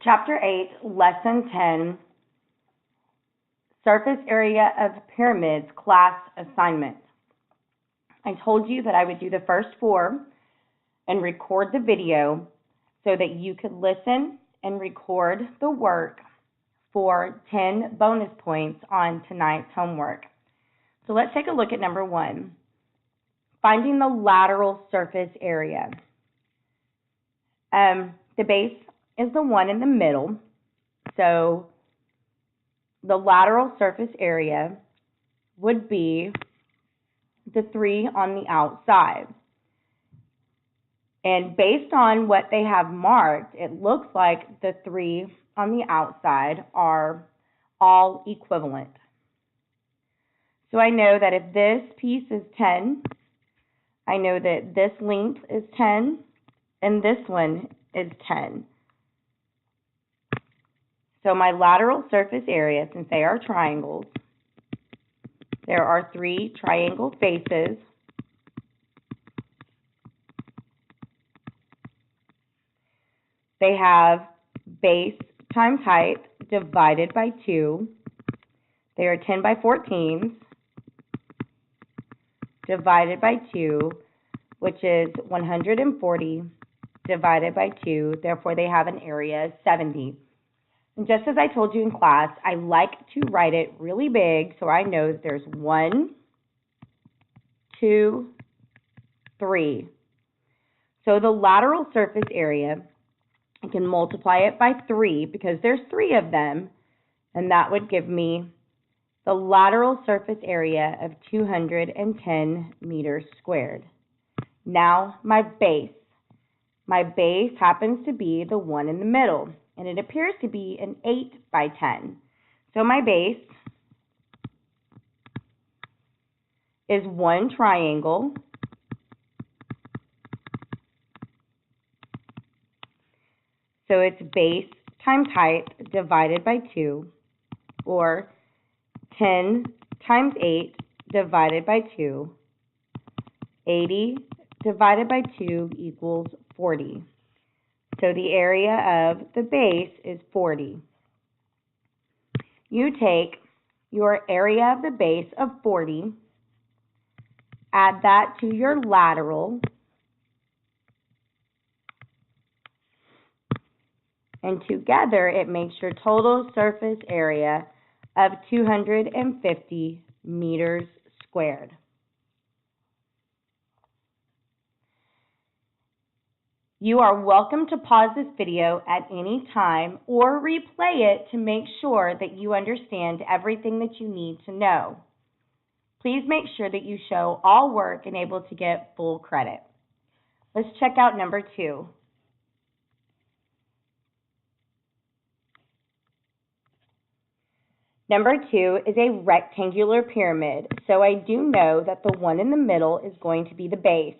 Chapter 8, Lesson 10, Surface Area of Pyramids Class Assignment. I told you that I would do the first 4 and record the video so that you could listen and record the work for 10 bonus points on tonight's homework. So let's take a look at number 1, finding the lateral surface area. The base is the one in the middle, so the lateral surface area would be the 3 on the outside. And based on what they have marked, it looks like the 3 on the outside are all equivalent. So I know that if this piece is 10, I know that this length is 10, and this one is 10. So my lateral surface area, since they are triangles, there are 3 triangle faces. They have base times height divided by 2. They are 10 by 14s divided by 2, which is 140 divided by 2. Therefore, they have an area of 70. And just as I told you in class, I like to write it really big so I know that there's 1, 2, 3. So the lateral surface area, I can multiply it by 3 because there's 3 of them, and that would give me the lateral surface area of 210 meters squared. Now my base. My base happens to be the one in the middle, and it appears to be an 8 by 10. So my base is 1 triangle so it's base times height divided by 2, or 10 times 8 divided by 2. 80 divided by 2 equals 40. So the area of the base is 40. You take your area of the base of 40, add that to your lateral, and together it makes your total surface area of 250 meters squared. You are welcome to pause this video at any time or replay it to make sure that you understand everything that you need to know. Please make sure that you show all work and able to get full credit. Let's check out number 2. Number 2 is a rectangular pyramid, so I do know that the one in the middle is going to be the base.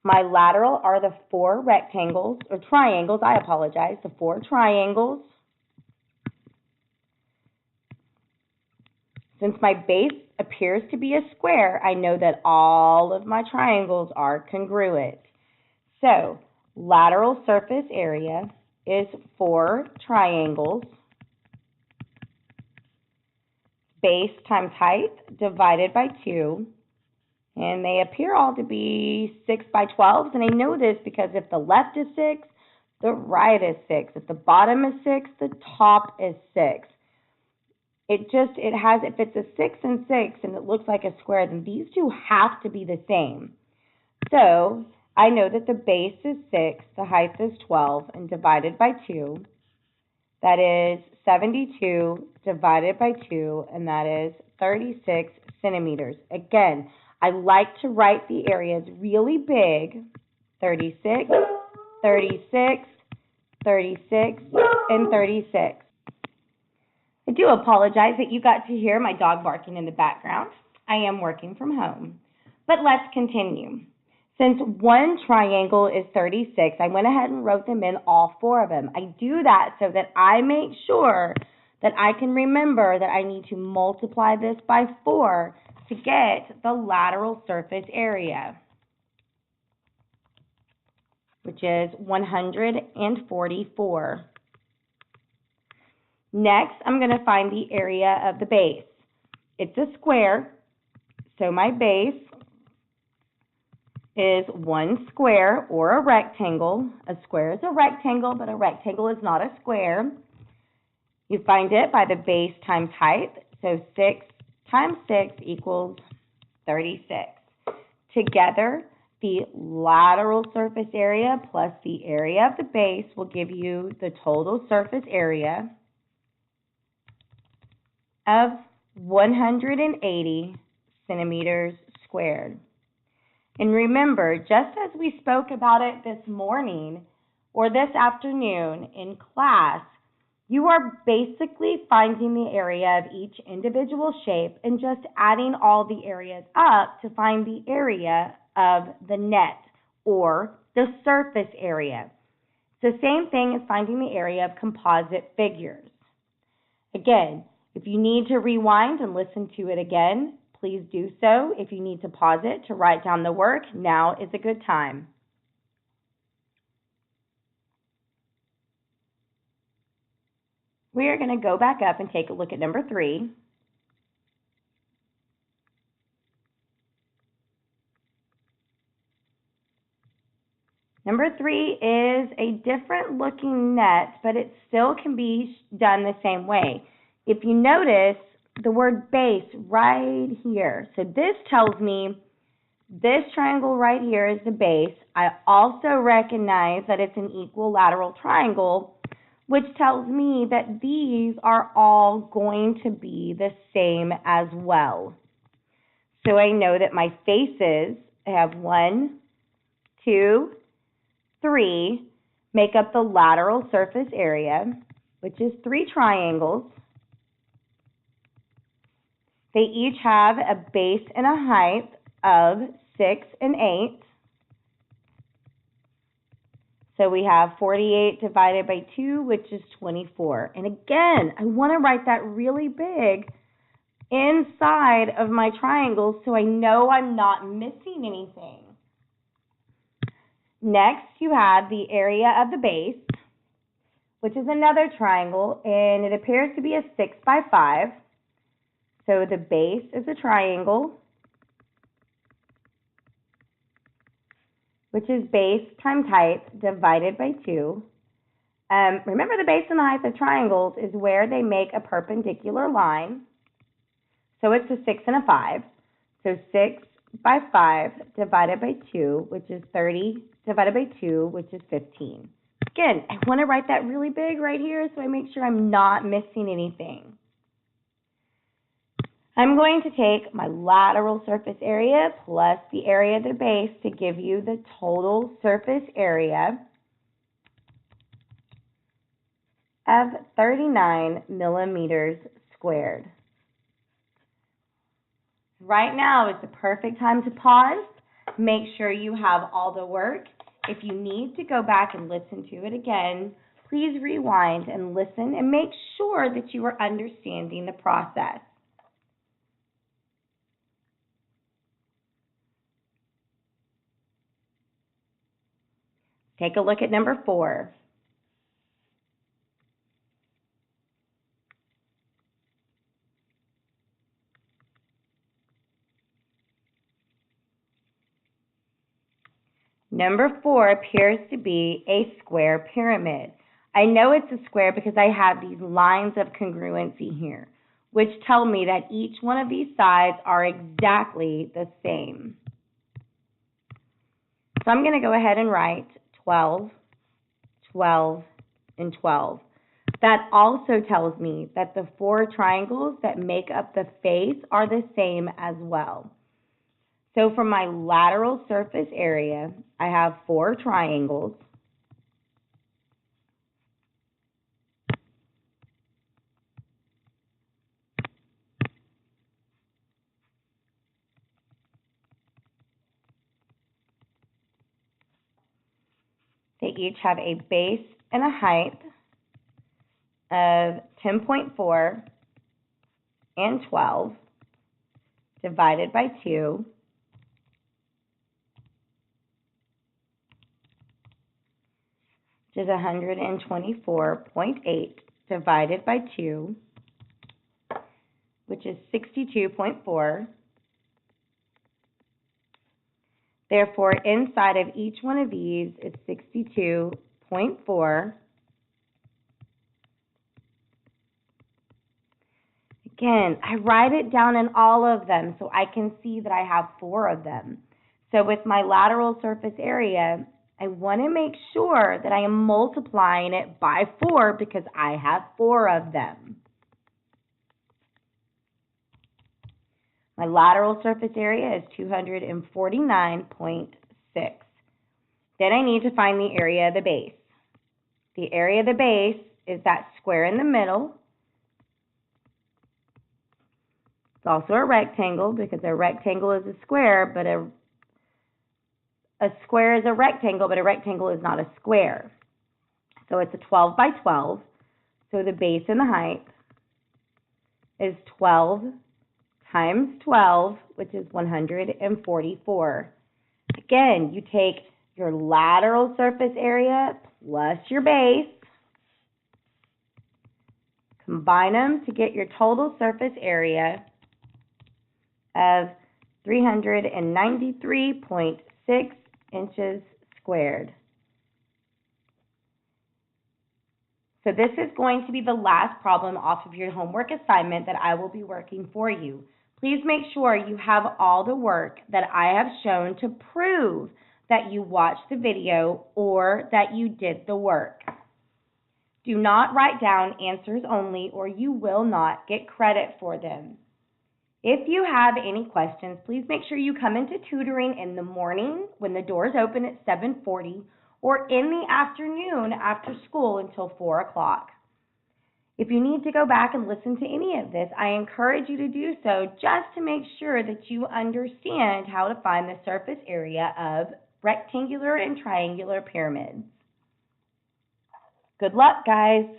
My lateral are the 4 rectangles, or triangles, I apologize, the 4 triangles. Since my base appears to be a square, I know that all of my triangles are congruent. So, lateral surface area is 4 triangles, base times height divided by 2. And they appear all to be 6 by 12s, and I know this because if the left is 6, the right is 6. If the bottom is 6, the top is 6. If it's a 6 and 6 and it looks like a square, then these two have to be the same. So I know that the base is 6, the height is 12, and divided by 2, that is 72 divided by 2, and that is 36 centimeters. Again, I like to write the areas really big, 36, 36, 36, and 36. I do apologize that you got to hear my dog barking in the background. I am working from home. But let's continue. Since one triangle is 36, I went ahead and wrote them in, all 4 of them. I do that so that I make sure that I can remember that I need to multiply this by 4 to get the lateral surface area. which is 144. Next, I'm going to find the area of the base. It's a square, so my base is 1 square or a rectangle. A square is a rectangle, but a rectangle is not a square. You find it by the base times height, so 6 times 6 equals 36. Together, the lateral surface area plus the area of the base will give you the total surface area of 180 centimeters squared. And remember, just as we spoke about it this morning or this afternoon in class, you are basically finding the area of each individual shape and just adding all the areas up to find the area of the net or the surface area. It's the same thing as finding the area of composite figures. Again, if you need to rewind and listen to it again, please do so. If you need to pause it to write down the work, now is a good time. We are going to go back up and take a look at number 3. Number 3 is a different looking net, but it still can be done the same way. If you notice the word base right here, so this tells me this triangle right here is the base. I also recognize that it's an equilateral triangle, which tells me that these are all going to be the same as well. So I know that my faces, I have 1, 2, 3, make up the lateral surface area, which is 3 triangles. They each have a base and a height of 6 and 8. So we have 48 divided by 2, which is 24. And again, I want to write that really big inside of my triangles so I know I'm not missing anything. Next, you have the area of the base, which is another triangle, and it appears to be a 6 by 5. So the base is a triangle, which is base times height divided by 2. Remember, the base and the height of triangles is where they make a perpendicular line. So it's a 6 and a 5. So 6 by 5 divided by 2, which is 30 divided by 2, which is 15. Again, I want to write that really big right here so I make sure I'm not missing anything. I'm going to take my lateral surface area plus the area of the base to give you the total surface area of 39 millimeters squared. Right now is the perfect time to pause. Make sure you have all the work. If you need to go back and listen to it again, please rewind and listen and make sure that you are understanding the process. Take a look at number 4. Number 4 appears to be a square pyramid. I know it's a square because I have these lines of congruency here, which tell me that each one of these sides are exactly the same. So I'm going to go ahead and write 12, 12, and 12. That also tells me that the 4 triangles that make up the face are the same as well. So for my lateral surface area, I have 4 triangles. They each have a base and a height of 10.4 and 12 divided by 2. which is 124.8 divided by 2, which is 62.4. Therefore, inside of each one of these is 62.4. Again, I write it down in all of them so I can see that I have 4 of them. So with my lateral surface area, I want to make sure that I am multiplying it by 4 because I have 4 of them. My lateral surface area is 249.6. Then I need to find the area of the base. The area of the base is that square in the middle. It's also a rectangle because a rectangle is a square, but a square is a rectangle, but a rectangle is not a square. So it's a 12 by 12. So the base and the height is 12 times 12, which is 144. Again, you take your lateral surface area plus your base, combine them to get your total surface area of 393.6 inches squared. So this is going to be the last problem off of your homework assignment that I will be working for you. Please make sure you have all the work that I have shown to prove that you watched the video or that you did the work. Do not write down answers only or you will not get credit for them. If you have any questions, please make sure you come into tutoring in the morning when the doors open at 7:40 or in the afternoon after school until 4 o'clock. If you need to go back and listen to any of this, I encourage you to do so just to make sure that you understand how to find the surface area of rectangular and triangular pyramids. Good luck, guys.